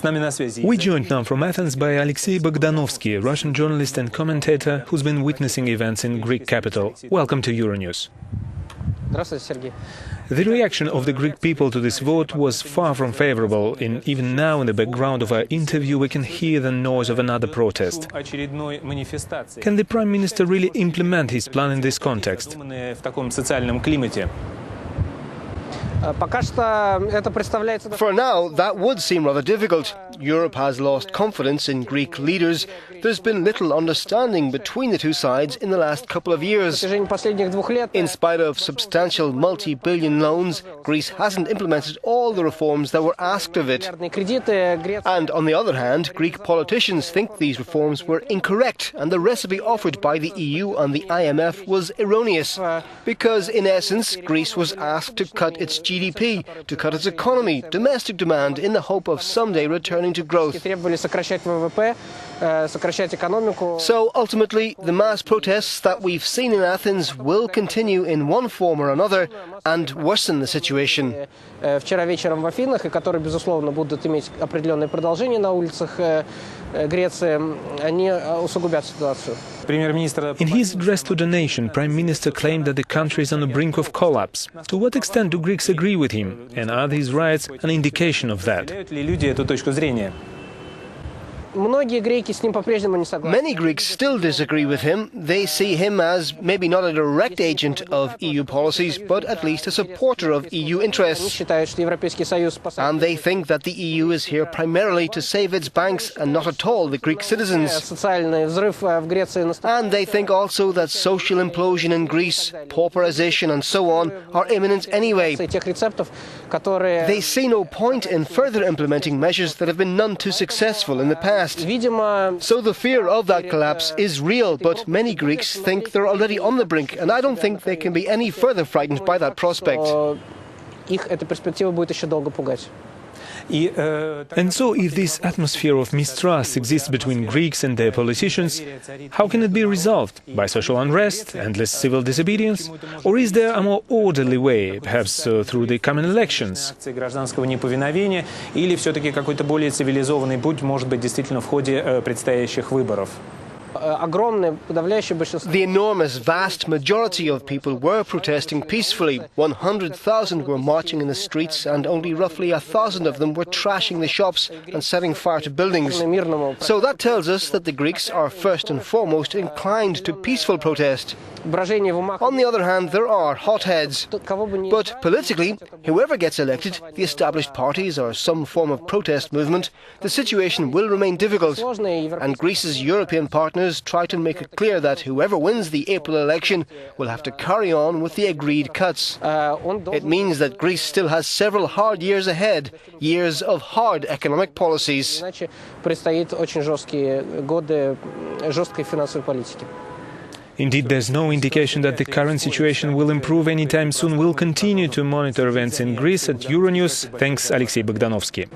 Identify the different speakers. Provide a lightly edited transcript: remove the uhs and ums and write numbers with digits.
Speaker 1: We joined now from Athens by Alexei Bogdanovsky, a Russian journalist and commentator who's been witnessing events in Greek capital. Welcome to Euronews. The reaction of the Greek people to this vote was far from favorable, and even now in the background of our interview we can hear the noise of another protest. Can the Prime Minister really implement his plan in this context?
Speaker 2: For now, that would seem rather difficult. Europe has lost confidence in Greek leaders. There's been little understanding between the two sides in the last couple of years. In spite of substantial multi-billion loans, Greece hasn't implemented all the reforms that were asked of it. And on the other hand, Greek politicians think these reforms were incorrect and the recipe offered by the EU and the IMF was erroneous. Because in essence, Greece was asked to cut its GDP, to cut its economy, domestic demand, in the hope of someday returning to growth. So ultimately, the mass protests that we've seen in Athens will continue in one form or another and worsen the situation.
Speaker 1: In his address to the nation, Prime Minister claimed that the country is on the brink of collapse. To what extent do Greeks agree with him, and are these riots an indication of that?
Speaker 2: Many Greeks still disagree with him. They see him as maybe not a direct agent of EU policies, but at least a supporter of EU interests. And they think that the EU is here primarily to save its banks and not at all the Greek citizens. And they think also that social implosion in Greece, pauperization and so on are imminent anyway. They see no point in further implementing measures that have been none too successful in the past. So the fear of that collapse is real, but many Greeks think they're already on the brink, and I don't think they can be any further frightened by that prospect.
Speaker 1: And so, if this atmosphere of mistrust exists between Greeks and their politicians, how can it be resolved? By social unrest, endless civil disobedience? Or is there a more orderly way, perhaps through the coming elections?
Speaker 3: Или все-таки какой-то более цивилизованный путь может быть действительно в ходе предстоящих выборов?
Speaker 2: The enormous, vast majority of people were protesting peacefully. 100,000 were marching in the streets and only roughly 1,000 of them were trashing the shops and setting fire to buildings. So that tells us that the Greeks are first and foremost inclined to peaceful protest. On the other hand, there are hotheads. But politically, whoever gets elected, the established parties or some form of protest movement, the situation will remain difficult. And Greece's European partners try to make it clear that whoever wins the April election will have to carry on with the agreed cuts. It means that Greece still has several hard years ahead, years of hard economic policies.
Speaker 1: Indeed, there's no indication that the current situation will improve anytime soon. We'll continue to monitor events in Greece at Euronews. Thanks, Alexei Bogdanovsky.